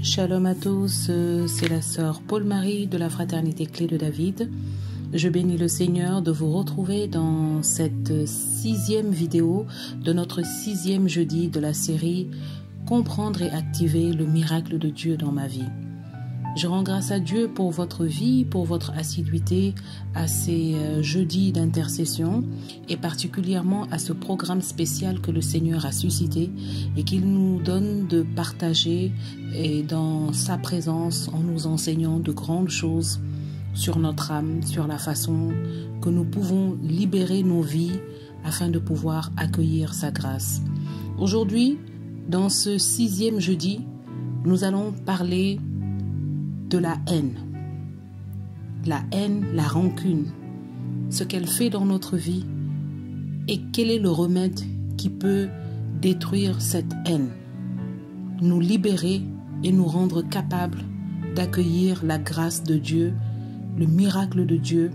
Shalom à tous, c'est la sœur Paul-Marie de la Fraternité Clé de David. Je bénis le Seigneur de vous retrouver dans cette 6e vidéo de notre 6e jeudi de la série « Comprendre et activer le miracle de Dieu dans ma vie ». Je rends grâce à Dieu pour votre vie, pour votre assiduité à ces jeudis d'intercession et particulièrement à ce programme spécial que le Seigneur a suscité et qu'il nous donne de partager et dans sa présence en nous enseignant de grandes choses sur notre âme, sur la façon que nous pouvons libérer nos vies afin de pouvoir accueillir sa grâce. Aujourd'hui, dans ce 6e jeudi, nous allons parler de la haine, la rancune, ce qu'elle fait dans notre vie et quel est le remède qui peut détruire cette haine, nous libérer et nous rendre capables d'accueillir la grâce de Dieu, le miracle de Dieu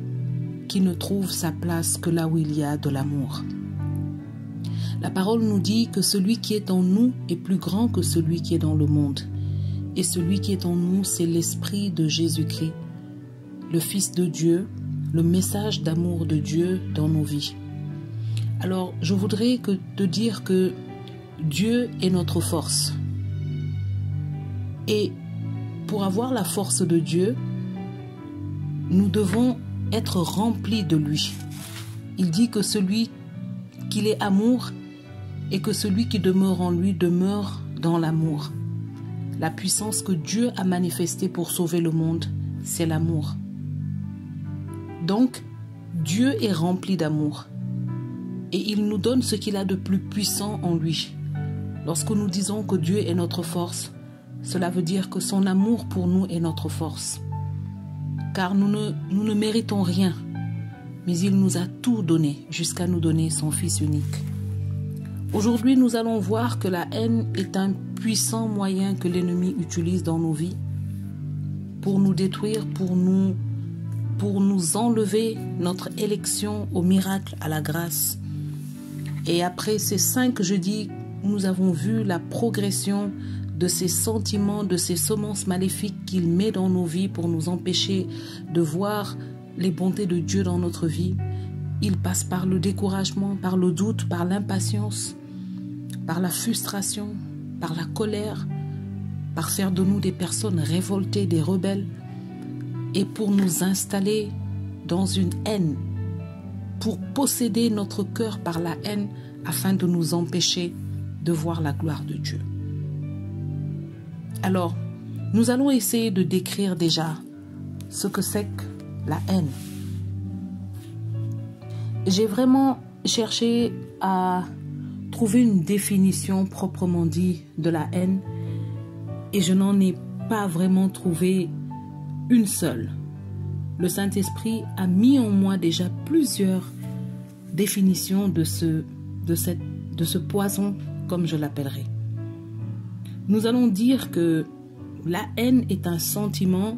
qui ne trouve sa place que là où il y a de l'amour. La parole nous dit que celui qui est en nous est plus grand que celui qui est dans le monde. Et celui qui est en nous, c'est l'Esprit de Jésus-Christ, le Fils de Dieu, le message d'amour de Dieu dans nos vies. Alors, je voudrais te dire que Dieu est notre force. Et pour avoir la force de Dieu, nous devons être remplis de lui. Il dit que celui qu'il est amour et que celui qui demeure en lui demeure dans l'amour. La puissance que Dieu a manifestée pour sauver le monde, c'est l'amour. Donc, Dieu est rempli d'amour. Et il nous donne ce qu'il a de plus puissant en lui. Lorsque nous disons que Dieu est notre force, cela veut dire que son amour pour nous est notre force. Car nous ne méritons rien, mais il nous a tout donné jusqu'à nous donner son Fils unique. Aujourd'hui, nous allons voir que la haine est un puissant moyen que l'ennemi utilise dans nos vies pour nous détruire, pour nous enlever notre élection au miracle, à la grâce. Et après ces 5 jeudis, nous avons vu la progression de ces sentiments, de ces semences maléfiques qu'il met dans nos vies pour nous empêcher de voir les bontés de Dieu dans notre vie. Il passe par le découragement, par le doute, par l'impatience, par la frustration, par la colère, par faire de nous des personnes révoltées, des rebelles, et pour nous installer dans une haine, pour posséder notre cœur par la haine, afin de nous empêcher de voir la gloire de Dieu. Alors, nous allons essayer de décrire déjà ce que c'est que la haine. J'ai vraiment cherché à trouver une définition proprement dit de la haine et je n'en ai pas vraiment trouvé une seule. Le Saint-Esprit a mis en moi déjà plusieurs définitions de ce poison, comme je l'appellerai. Nous allons dire que la haine est un sentiment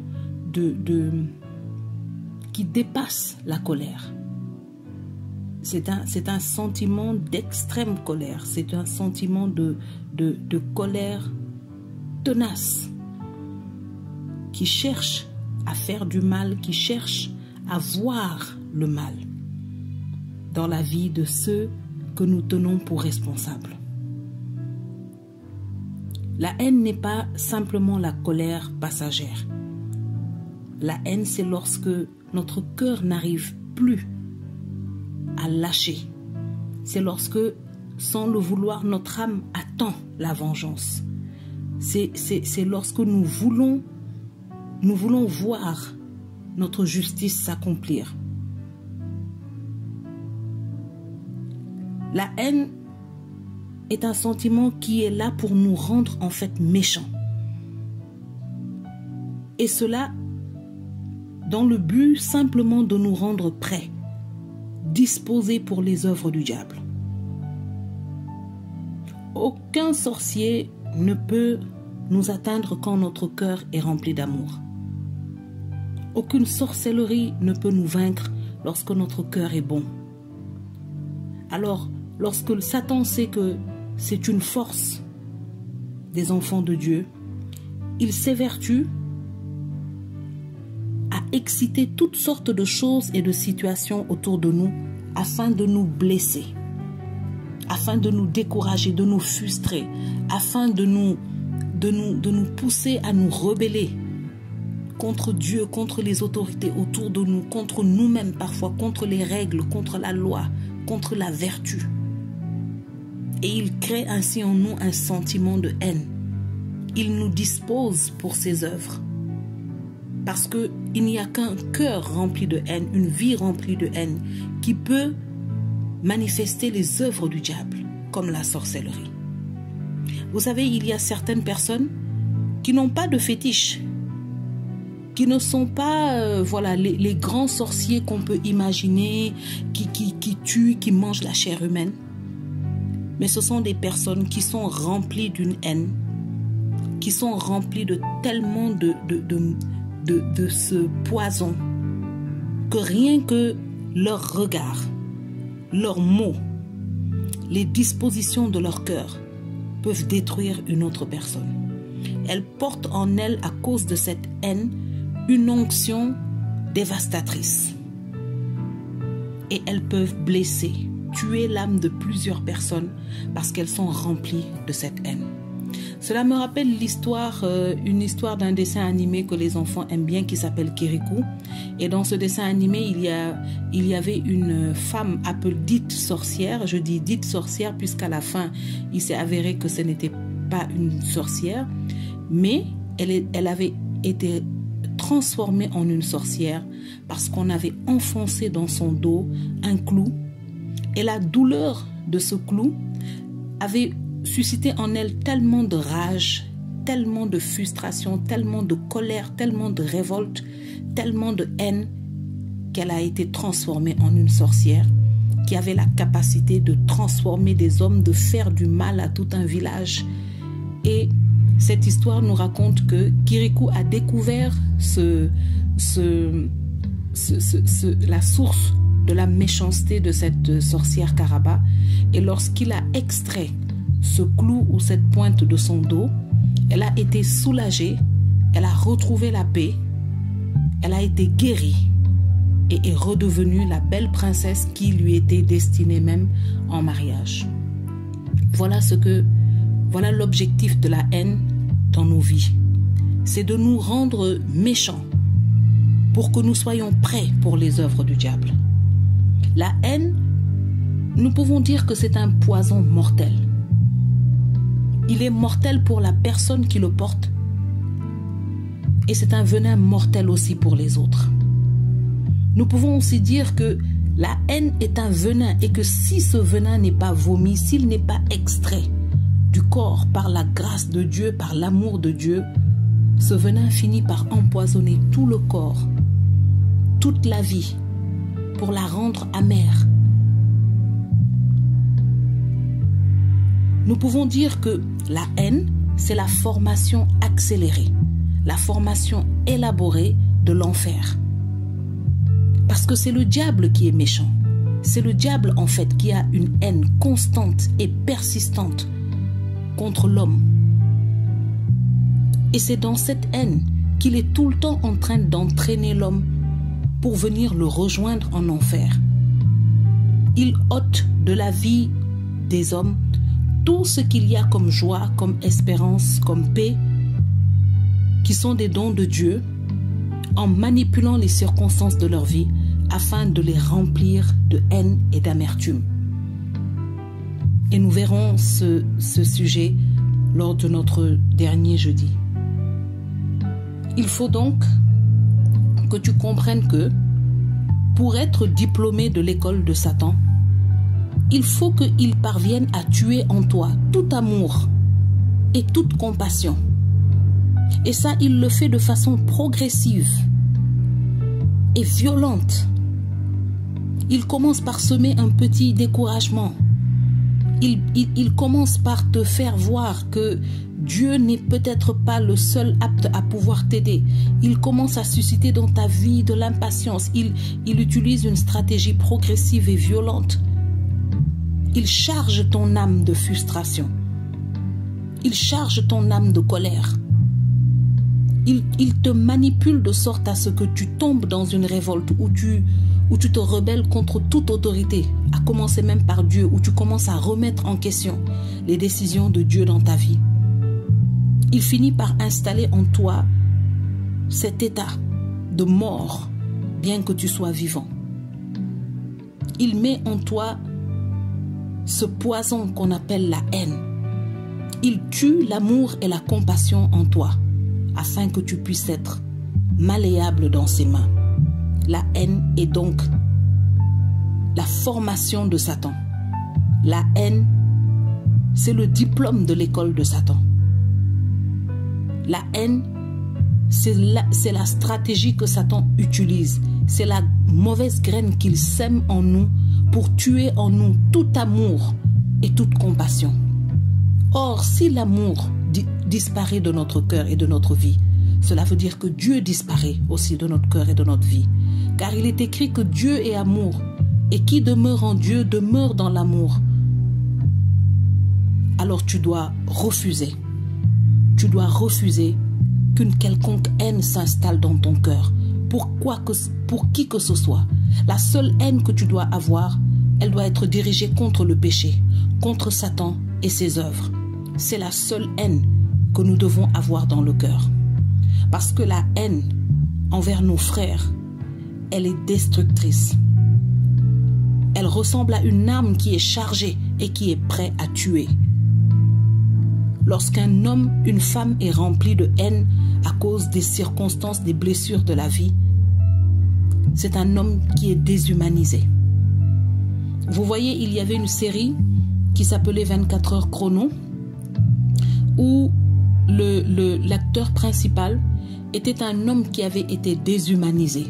qui dépasse la colère. C'est un sentiment d'extrême colère. C'est un sentiment de colère tenace qui cherche à faire du mal, qui cherche à voir le mal dans la vie de ceux que nous tenons pour responsables. La haine n'est pas simplement la colère passagère. La haine, c'est lorsque notre cœur n'arrive plus à lâcher. C'est lorsque, sans le vouloir, notre âme attend la vengeance. C'est lorsque nous voulons voir notre justice s'accomplir. La haine est un sentiment qui est là pour nous rendre en fait méchants. Et cela dans le but simplement de nous rendre prêts, disposés pour les œuvres du diable. Aucun sorcier ne peut nous atteindre quand notre cœur est rempli d'amour. Aucune sorcellerie ne peut nous vaincre lorsque notre cœur est bon. Alors, lorsque Satan sait que c'est une force des enfants de Dieu, il s'évertue à exciter toutes sortes de choses et de situations autour de nous afin de nous blesser, afin de nous décourager, de nous frustrer, afin de nous pousser à nous rebeller contre Dieu, contre les autorités autour de nous, contre nous-mêmes parfois, contre les règles, contre la loi, contre la vertu. Et il crée ainsi en nous un sentiment de haine. Il nous dispose pour ses œuvres. Parce qu'il n'y a qu'un cœur rempli de haine, une vie remplie de haine, qui peut manifester les œuvres du diable, comme la sorcellerie. Vous savez, il y a certaines personnes qui n'ont pas de fétiche, qui ne sont pas les grands sorciers qu'on peut imaginer, qui tuent, qui mangent la chair humaine. Mais ce sont des personnes qui sont remplies d'une haine, qui sont remplies de tellement de ce poison que rien que leur regard, leurs mots, les dispositions de leur cœur peuvent détruire une autre personne. Elles portent en elles, à cause de cette haine, une onction dévastatrice. Et elles peuvent blesser, tuer l'âme de plusieurs personnes parce qu'elles sont remplies de cette haine. Cela me rappelle une histoire d'un dessin animé que les enfants aiment bien qui s'appelle Kirikou. Et dans ce dessin animé, il y avait une femme appelée dite sorcière. Je dis dite sorcière puisqu'à la fin, il s'est avéré que ce n'était pas une sorcière, mais elle avait été transformée en une sorcière parce qu'on avait enfoncé dans son dos un clou. Et la douleur de ce clou avait suscité en elle tellement de rage, tellement de frustration, tellement de colère, tellement de révolte, tellement de haine, qu'elle a été transformée en une sorcière qui avait la capacité de transformer des hommes, de faire du mal à tout un village. Et cette histoire nous raconte que Kirikou a découvert la source de la méchanceté de cette sorcière Karaba. Et lorsqu'il a extrait ce clou ou cette pointe de son dos, elle a été soulagée, elle a retrouvé la paix, elle a été guérie et est redevenue la belle princesse qui lui était destinée même en mariage. Voilà l'objectif de la haine dans nos vies. C'est de nous rendre méchants pour que nous soyons prêts pour les œuvres du diable. La haine, nous pouvons dire que c'est un poison mortel. Il est mortel pour la personne qui le porte et c'est un venin mortel aussi pour les autres. Nous pouvons aussi dire que la haine est un venin et que si ce venin n'est pas vomi, s'il n'est pas extrait du corps par la grâce de Dieu, par l'amour de Dieu, ce venin finit par empoisonner tout le corps, toute la vie, pour la rendre amère. Nous pouvons dire que la haine, c'est la formation accélérée, la formation élaborée de l'enfer. Parce que c'est le diable qui est méchant. C'est le diable en fait qui a une haine constante et persistante contre l'homme. Et c'est dans cette haine qu'il est tout le temps en train d'entraîner l'homme pour venir le rejoindre en enfer. Il ôte de la vie des hommes tout ce qu'il y a comme joie, comme espérance, comme paix, qui sont des dons de Dieu, en manipulant les circonstances de leur vie afin de les remplir de haine et d'amertume. Et nous verrons ce sujet lors de notre dernier jeudi. Il faut donc que tu comprennes que pour être diplômé de l'école de Satan, il faut qu'il parvienne à tuer en toi tout amour et toute compassion. Et ça, il le fait de façon progressive et violente. Il commence par semer un petit découragement. Il commence par te faire voir que Dieu n'est peut-être pas le seul apte à pouvoir t'aider. Il commence à susciter dans ta vie de l'impatience. Il utilise une stratégie progressive et violente. Il charge ton âme de frustration. Il charge ton âme de colère. Il te manipule de sorte à ce que tu tombes dans une révolte où tu te rebelles contre toute autorité, à commencer même par Dieu, où tu commences à remettre en question les décisions de Dieu dans ta vie. Il finit par installer en toi cet état de mort, bien que tu sois vivant. Il met en toi ce poison qu'on appelle la haine. Il tue l'amour et la compassion en toi, afin que tu puisses être malléable dans ses mains. La haine est donc la formation de Satan. La haine, c'est le diplôme de l'école de Satan. La haine, c'est la stratégie que Satan utilise. C'est la mauvaise graine qu'il sème en nous pour tuer en nous tout amour et toute compassion. Or, si l'amour disparaît de notre cœur et de notre vie, cela veut dire que Dieu disparaît aussi de notre cœur et de notre vie. Car il est écrit que Dieu est amour, et qui demeure en Dieu demeure dans l'amour. Alors tu dois refuser. Tu dois refuser qu'une quelconque haine s'installe dans ton cœur. Pour qui que ce soit. La seule haine que tu dois avoir, elle doit être dirigée contre le péché, contre Satan et ses œuvres. C'est la seule haine que nous devons avoir dans le cœur. Parce que la haine envers nos frères, elle est destructrice. Elle ressemble à une arme qui est chargée et qui est prête à tuer. Lorsqu'un homme, une femme est rempli de haine à cause des circonstances, des blessures de la vie, c'est un homme qui est déshumanisé. Vous voyez, il y avait une série qui s'appelait 24 heures chrono, où l'acteur principal était un homme qui avait été déshumanisé.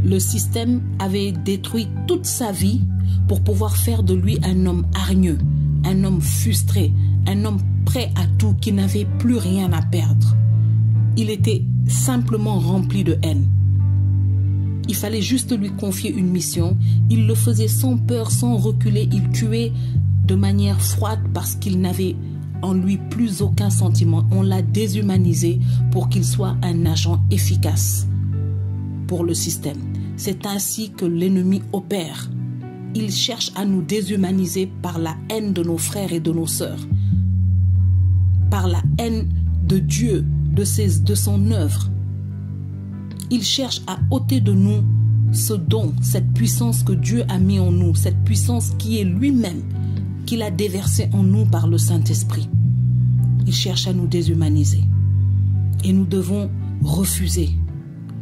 Le système avait détruit toute sa vie pour pouvoir faire de lui un homme hargneux, un homme frustré, un homme prêt à tout, qui n'avait plus rien à perdre. Il était simplement rempli de haine. Il fallait juste lui confier une mission. Il le faisait sans peur, sans reculer. Il tuait de manière froide parce qu'il n'avait en lui plus aucun sentiment. On l'a déshumanisé pour qu'il soit un agent efficace pour le système. C'est ainsi que l'ennemi opère. Il cherche à nous déshumaniser par la haine de nos frères et de nos sœurs, par la haine de Dieu, de son œuvre. Il cherche à ôter de nous ce don, cette puissance que Dieu a mis en nous, cette puissance qui est lui-même, qu'il a déversée en nous par le Saint-Esprit. Il cherche à nous déshumaniser. Et nous devons refuser.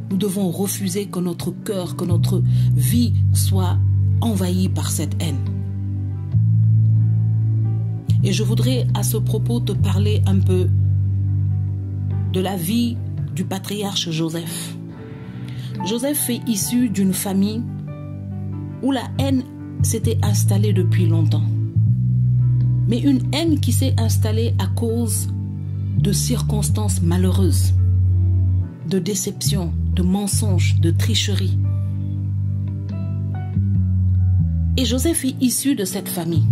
Nous devons refuser que notre cœur, que notre vie soit envahie par cette haine. Et je voudrais à ce propos te parler un peu de la vie du patriarche Joseph. Joseph est issu d'une famille où la haine s'était installée depuis longtemps. Mais une haine qui s'est installée à cause de circonstances malheureuses, de déceptions, de mensonges, de tricheries. Et Joseph est issu de cette famille.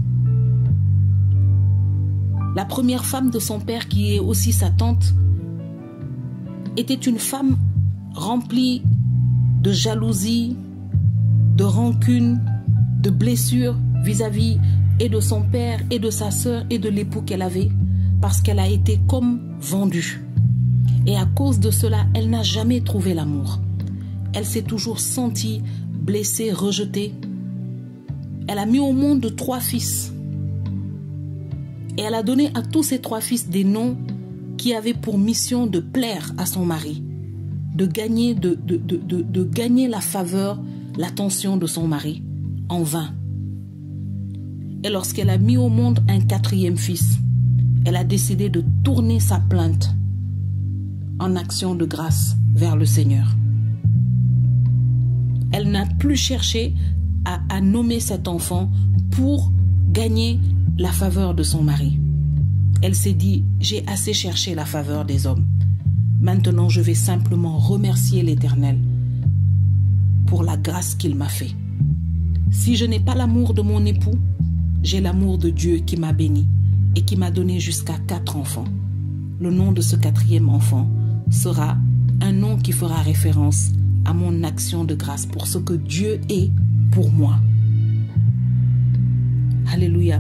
La première femme de son père, qui est aussi sa tante, était une femme remplie de jalousie, de rancune, de blessures vis-à-vis et de son père et de sa sœur et de l'époux qu'elle avait, parce qu'elle a été comme vendue. Et à cause de cela, elle n'a jamais trouvé l'amour. Elle s'est toujours sentie blessée, rejetée. Elle a mis au monde 3 fils. Et elle a donné à tous ces 3 fils des noms qui avaient pour mission de plaire à son mari, de gagner la faveur, l'attention de son mari, en vain. Et lorsqu'elle a mis au monde un 4e fils, elle a décidé de tourner sa plainte en action de grâce vers le Seigneur. Elle n'a plus cherché à nommer cet enfant pour gagner la faveur de son mari. Elle s'est dit, j'ai assez cherché la faveur des hommes. Maintenant, je vais simplement remercier l'Éternel pour la grâce qu'il m'a fait. Si je n'ai pas l'amour de mon époux, j'ai l'amour de Dieu qui m'a béni et qui m'a donné jusqu'à 4 enfants. le nom de ce quatrième enfant sera un nom qui fera référence à mon action de grâce pour ce que Dieu est pour moi. Alléluia.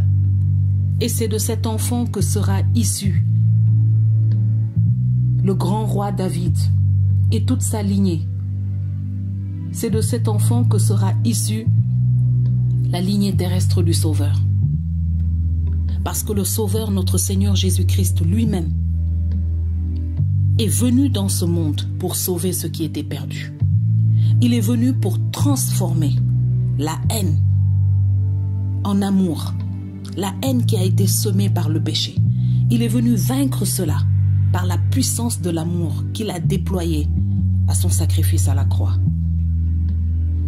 Et c'est de cet enfant que sera issu le grand roi David et toute sa lignée. C'est de cet enfant que sera issue la lignée terrestre du Sauveur. Parce que le Sauveur, notre Seigneur Jésus-Christ lui-même, est venu dans ce monde pour sauver ce qui était perdu. Il est venu pour transformer la haine en amour, la haine qui a été semée par le péché. Il est venu vaincre cela par la puissance de l'amour qu'il a déployé à son sacrifice à la croix.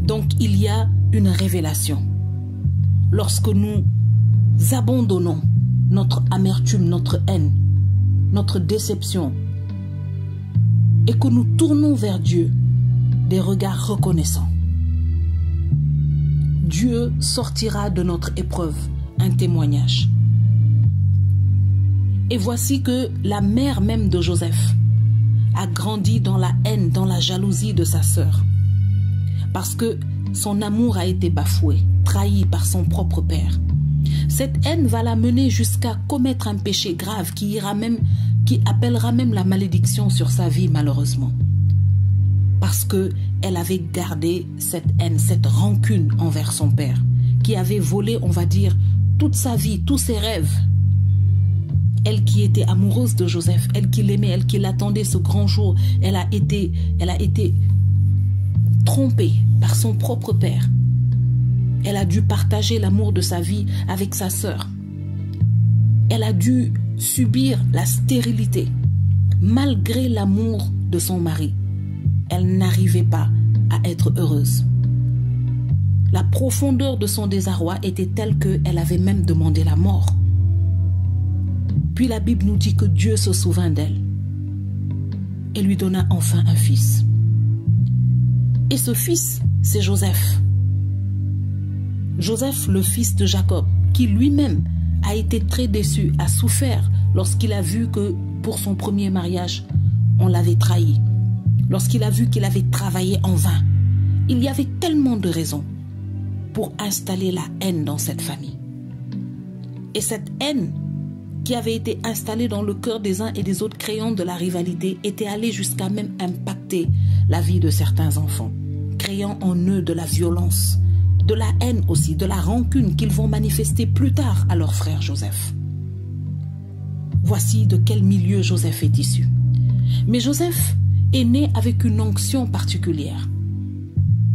Donc il y a une révélation. Lorsque nous abandonnons notre amertume, notre haine, notre déception, et que nous tournons vers Dieu des regards reconnaissants, Dieu sortira de notre épreuve un témoignage. Et voici que la mère même de Joseph a grandi dans la haine, dans la jalousie de sa sœur, parce que son amour a été bafoué, trahi par son propre père. Cette haine va la mener jusqu'à commettre un péché grave qui appellera même la malédiction sur sa vie, malheureusement. Parce qu'elle avait gardé cette haine, cette rancune envers son père, qui avait volé, on va dire, toute sa vie, tous ses rêves. Elle qui était amoureuse de Joseph, elle qui l'aimait, elle qui l'attendait ce grand jour, elle a été trompée par son propre père. Elle a dû partager l'amour de sa vie avec sa sœur. Elle a dû subir la stérilité. Malgré l'amour de son mari, elle n'arrivait pas à être heureuse. La profondeur de son désarroi était telle qu'elle avait même demandé la mort. Puis la Bible nous dit que Dieu se souvint d'elle et lui donna enfin un fils. Et ce fils, c'est Joseph. Joseph, le fils de Jacob, qui lui-même a été très déçu, a souffert lorsqu'il a vu que pour son premier mariage, on l'avait trahi. Lorsqu'il a vu qu'il avait travaillé en vain. Il y avait tellement de raisons pour installer la haine dans cette famille. Et cette haine qui avait été installée dans le cœur des uns et des autres, créant de la rivalité, était allée jusqu'à même impacter la vie de certains enfants, créant en eux de la violence, de la haine aussi, de la rancune qu'ils vont manifester plus tard à leur frère Joseph. Voici de quel milieu Joseph est issu. Mais Joseph est né avec une onction particulière,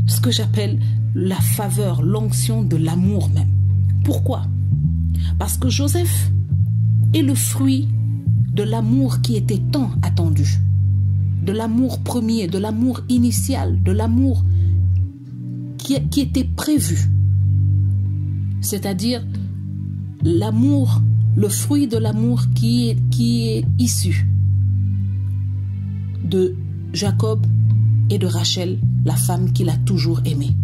ce que j'appelle la faveur, l'onction de l'amour même. Pourquoi? Parce que Joseph est le fruit de l'amour qui était tant attendu, de l'amour premier, de l'amour initial, de l'amour qui était prévu. C'est-à-dire l'amour, le fruit de l'amour qui est issu de Jacob et de Rachel, la femme qu'il a toujours aimée.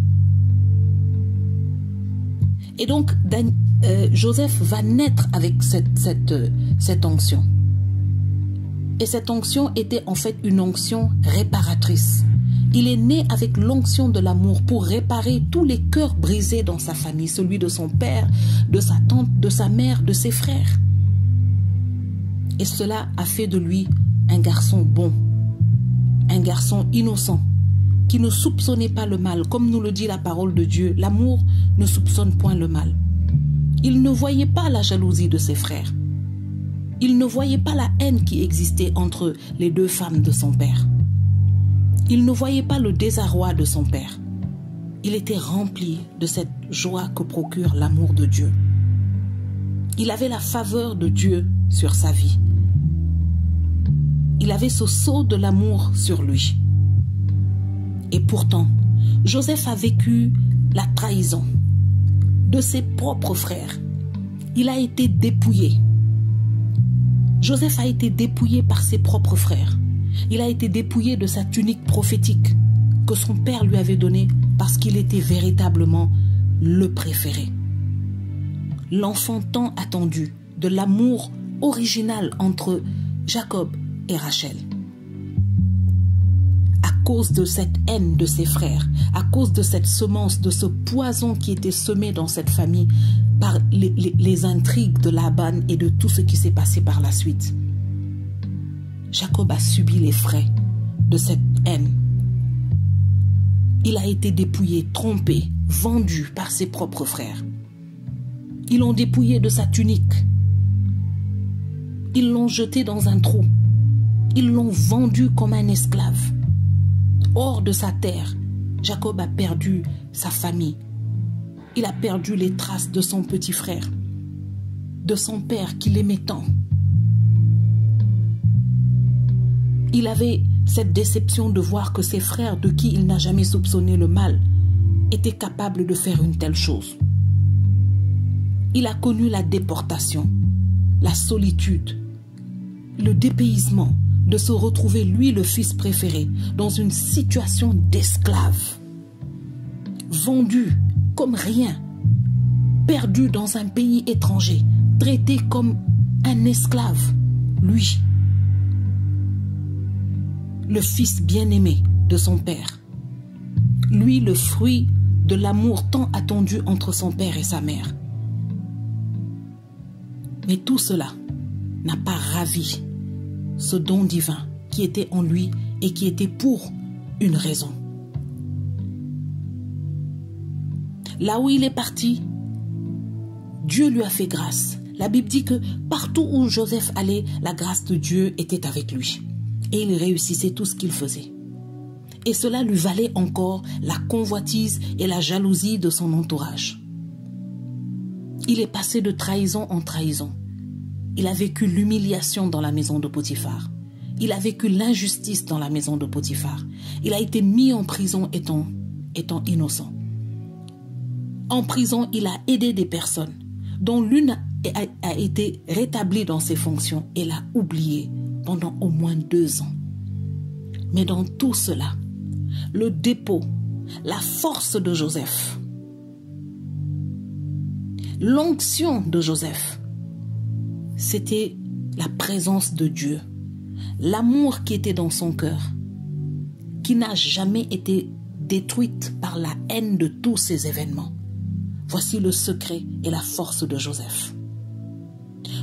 Et donc, Joseph va naître avec cette onction. Et cette onction était en fait une onction réparatrice. Il est né avec l'onction de l'amour pour réparer tous les cœurs brisés dans sa famille, celui de son père, de sa tante, de sa mère, de ses frères. Et cela a fait de lui un garçon bon, un garçon innocent, qui ne soupçonnait pas le mal. Comme nous le dit la parole de Dieu, l'amour ne soupçonne point le mal. Il ne voyait pas la jalousie de ses frères. Il ne voyait pas la haine qui existait entre les deux femmes de son père. Il ne voyait pas le désarroi de son père. Il était rempli de cette joie que procure l'amour de Dieu. Il avait la faveur de Dieu sur sa vie. Il avait ce sceau de l'amour sur lui. Et pourtant, Joseph a vécu la trahison de ses propres frères. Il a été dépouillé. Joseph a été dépouillé par ses propres frères. Il a été dépouillé de sa tunique prophétique que son père lui avait donnée parce qu'il était véritablement le préféré. L'enfant tant attendu de l'amour original entre Jacob et Rachel. À cause de cette haine de ses frères, à cause de cette semence, de ce poison qui était semé dans cette famille par les intrigues de Laban et de tout ce qui s'est passé par la suite. Jacob a subi les frais de cette haine. Il a été dépouillé, trompé, vendu par ses propres frères. Ils l'ont dépouillé de sa tunique. Ils l'ont jeté dans un trou. Ils l'ont vendu comme un esclave. Hors de sa terre, Jacob a perdu sa famille. Il a perdu les traces de son petit frère, de son père qu'il aimait tant. Il avait cette déception de voir que ses frères, de qui il n'a jamais soupçonné le mal, étaient capables de faire une telle chose. Il a connu la déportation, la solitude, le dépaysement, de se retrouver, lui, le fils préféré, dans une situation d'esclave, vendu comme rien, perdu dans un pays étranger, traité comme un esclave, lui, le fils bien-aimé de son père, lui, le fruit de l'amour tant attendu entre son père et sa mère. Mais tout cela n'a pas ravi ce don divin qui était en lui et qui était pour une raison. Là où il est parti, Dieu lui a fait grâce. La Bible dit que partout où Joseph allait, la grâce de Dieu était avec lui. Et il réussissait tout ce qu'il faisait. Et cela lui valait encore la convoitise et la jalousie de son entourage. Il est passé de trahison en trahison. Il a vécu l'humiliation dans la maison de Potiphar. Il a vécu l'injustice dans la maison de Potiphar. Il a été mis en prison étant innocent. En prison, il a aidé des personnes, dont l'une a été rétablie dans ses fonctions et l'a oubliée pendant au moins 2 ans. Mais dans tout cela, le dépôt, la force de Joseph, l'onction de Joseph, c'était la présence de Dieu, l'amour qui était dans son cœur, qui n'a jamais été détruite par la haine de tous ces événements. Voici le secret et la force de Joseph.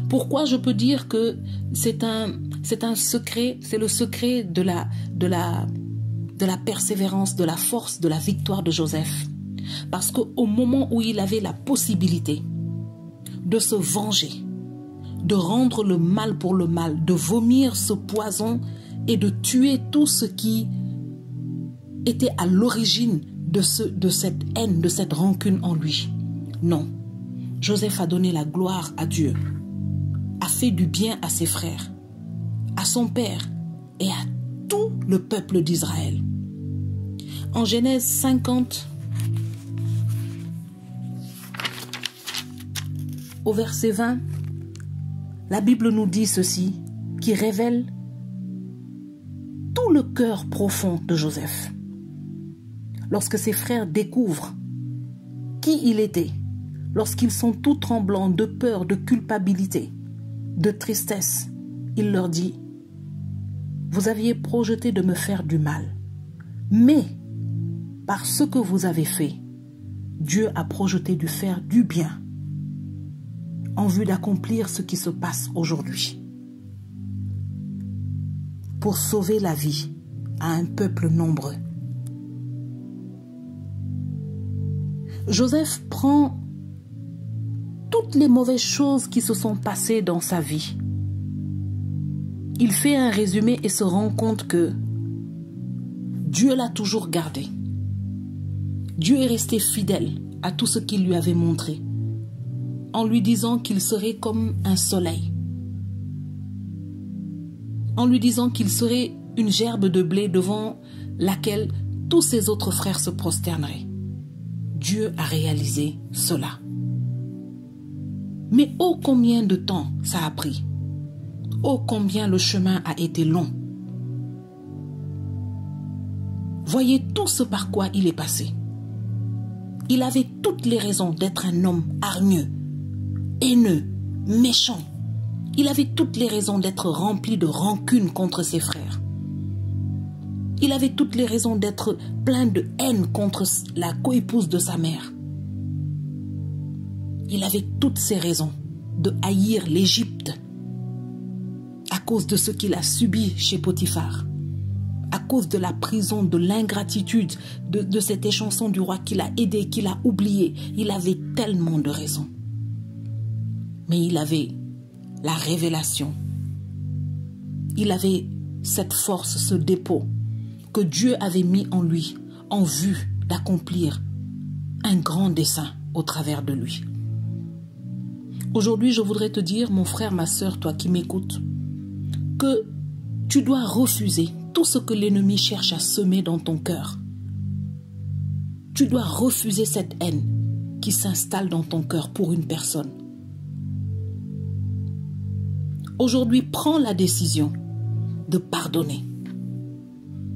Pourquoi je peux dire que c'est un secret, c'est le secret de la persévérance, de la force, de la victoire de Joseph. Parce qu'au moment où il avait la possibilité de se venger, de rendre le mal pour le mal, de vomir ce poison et de tuer tout ce qui était à l'origine de cette haine, de cette rancune en lui. Non, Joseph a donné la gloire à Dieu, a fait du bien à ses frères, à son père et à tout le peuple d'Israël. En Genèse 50, au verset 20, la Bible nous dit ceci, qui révèle tout le cœur profond de Joseph. Lorsque ses frères découvrent qui il était, lorsqu'ils sont tout tremblants de peur, de culpabilité, de tristesse, il leur dit: vous aviez projeté de me faire du mal, mais par ce que vous avez fait, Dieu a projeté de faire du bien en vue d'accomplir ce qui se passe aujourd'hui, pour sauver la vie à un peuple nombreux. Joseph prend toutes les mauvaises choses qui se sont passées dans sa vie. Il fait un résumé et se rend compte que Dieu l'a toujours gardé. Dieu est resté fidèle à tout ce qu'il lui avait montré, en lui disant qu'il serait comme un soleil, en lui disant qu'il serait une gerbe de blé devant laquelle tous ses autres frères se prosterneraient. Dieu a réalisé cela. Mais ô combien de temps ça a pris! Ô combien le chemin a été long! Voyez tout ce par quoi il est passé. Il avait toutes les raisons d'être un homme hargneux, haineux, méchant, Il avait toutes les raisons d'être rempli de rancune contre ses frères. Il avait toutes les raisons d'être plein de haine contre la coépouse de sa mère. Il avait toutes ces raisons de haïr l'Égypte à cause de ce qu'il a subi chez Potiphar, à cause de la prison, de l'ingratitude, de cet échanson du roi qu'il a aidé, qu'il a oublié. Il avait tellement de raisons. Mais il avait la révélation. Il avait cette force, ce dépôt que Dieu avait mis en lui en vue d'accomplir un grand dessein au travers de lui. Aujourd'hui, je voudrais te dire, mon frère, ma sœur, toi qui m'écoutes, que tu dois refuser tout ce que l'ennemi cherche à semer dans ton cœur. Tu dois refuser cette haine qui s'installe dans ton cœur pour une personne. Aujourd'hui, prends la décision de pardonner,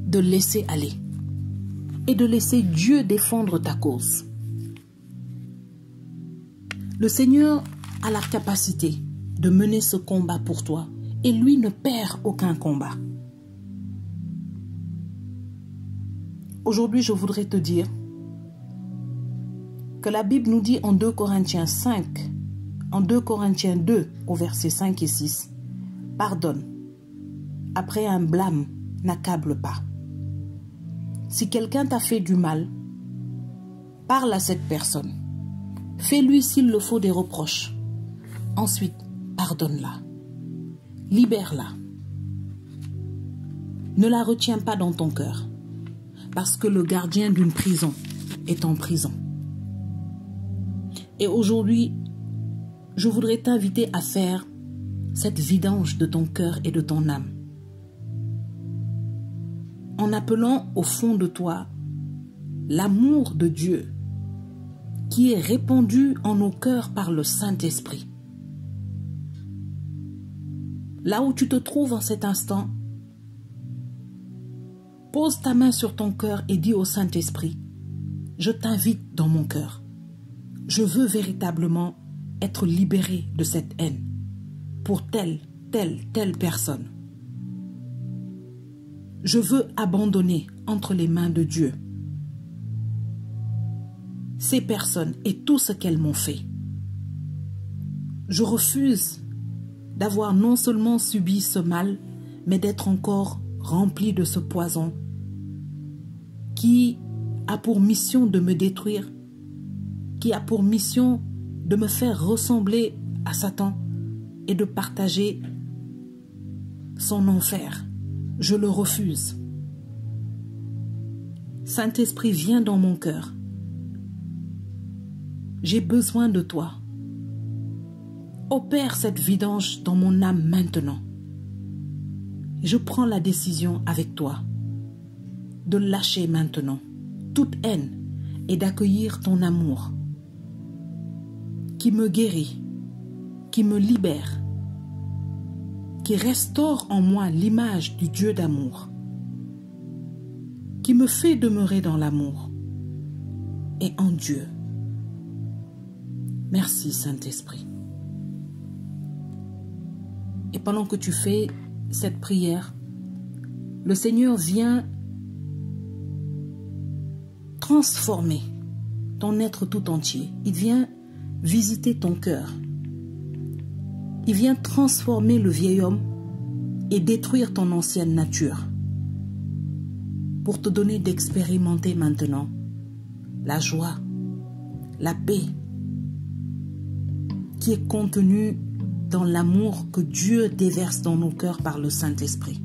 de laisser aller et de laisser Dieu défendre ta cause. Le Seigneur a la capacité de mener ce combat pour toi et lui ne perd aucun combat. Aujourd'hui, je voudrais te dire que la Bible nous dit en 2 Corinthiens 5, en 2 Corinthiens 2 au verset 5 et 6, « Pardonne, après un blâme, n'accable pas. Si quelqu'un t'a fait du mal, parle à cette personne. Fais-lui s'il le faut des reproches. Ensuite, pardonne-la. Libère-la. Ne la retiens pas dans ton cœur, parce que le gardien d'une prison est en prison. » Et aujourd'hui, je voudrais t'inviter à faire cette vidange de ton cœur et de ton âme, en appelant au fond de toi l'amour de Dieu qui est répandu en nos cœurs par le Saint-Esprit. Là où tu te trouves en cet instant, pose ta main sur ton cœur et dis au Saint-Esprit, « Je t'invite dans mon cœur. Je veux véritablement être libéré de cette haine pour telle personne. Je veux abandonner entre les mains de Dieu ces personnes et tout ce qu'elles m'ont fait. Je refuse d'avoir non seulement subi ce mal, mais d'être encore rempli de ce poison qui a pour mission de me détruire, qui a pour mission de me faire ressembler à Satan et de partager son enfer. Je le refuse. Saint-Esprit, viens dans mon cœur. J'ai besoin de toi. Opère cette vidange dans mon âme maintenant. Je prends la décision avec toi de lâcher maintenant toute haine et d'accueillir ton amour qui me guérit, qui me libère, qui restaure en moi l'image du Dieu d'amour, qui me fait demeurer dans l'amour et en Dieu. Merci Saint-Esprit. Et pendant que tu fais cette prière, le Seigneur vient transformer ton être tout entier. Il vient visiter ton cœur. Il vient transformer le vieil homme et détruire ton ancienne nature pour te donner d'expérimenter maintenant la joie, la paix qui est contenue dans l'amour que Dieu déverse dans nos cœurs par le Saint-Esprit.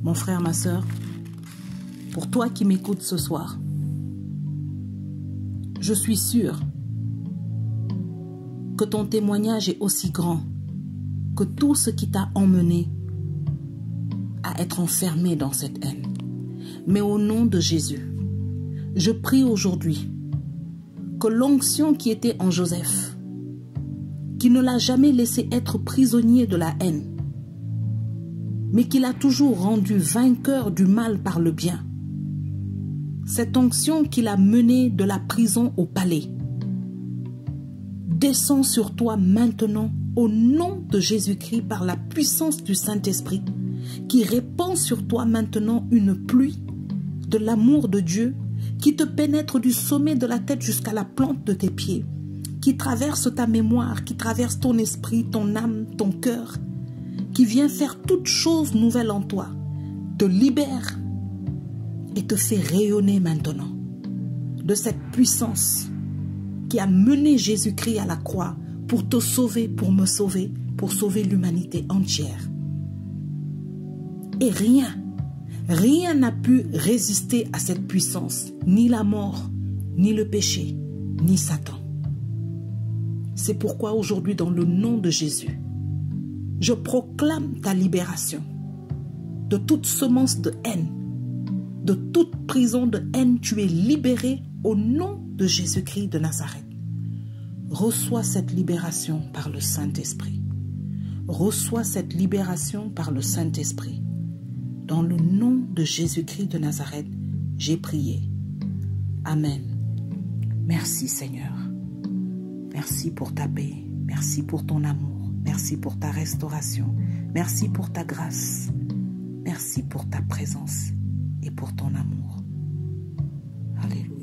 Mon frère, ma sœur, pour toi qui m'écoutes ce soir, je suis sûre que ton témoignage est aussi grand que tout ce qui t'a emmené à être enfermé dans cette haine. Mais au nom de Jésus, je prie aujourd'hui que l'onction qui était en Joseph, qui ne l'a jamais laissé être prisonnier de la haine, mais qui l'a toujours rendu vainqueur du mal par le bien, cette onction qui l'a mené de la prison au palais, descend sur toi maintenant au nom de Jésus-Christ par la puissance du Saint-Esprit qui répand sur toi maintenant une pluie de l'amour de Dieu qui te pénètre du sommet de la tête jusqu'à la plante de tes pieds, qui traverse ta mémoire, qui traverse ton esprit, ton âme, ton cœur, qui vient faire toute chose nouvelle en toi, te libère et te fait rayonner maintenant de cette puissance qui a mené Jésus-Christ à la croix pour te sauver, pour me sauver, pour sauver l'humanité entière. Et rien n'a pu résister à cette puissance, ni la mort, ni le péché, ni Satan. C'est pourquoi aujourd'hui, dans le nom de Jésus, je proclame ta libération de toute semence de haine, de toute prison de haine. Tu es libéré au nom de Jésus-Christ de Nazareth. Reçois cette libération par le Saint-Esprit. Reçois cette libération par le Saint-Esprit. Dans le nom de Jésus-Christ de Nazareth, j'ai prié. Amen. Merci Seigneur. Merci pour ta paix. Merci pour ton amour. Merci pour ta restauration. Merci pour ta grâce. Merci pour ta présence et pour ton amour. Alléluia.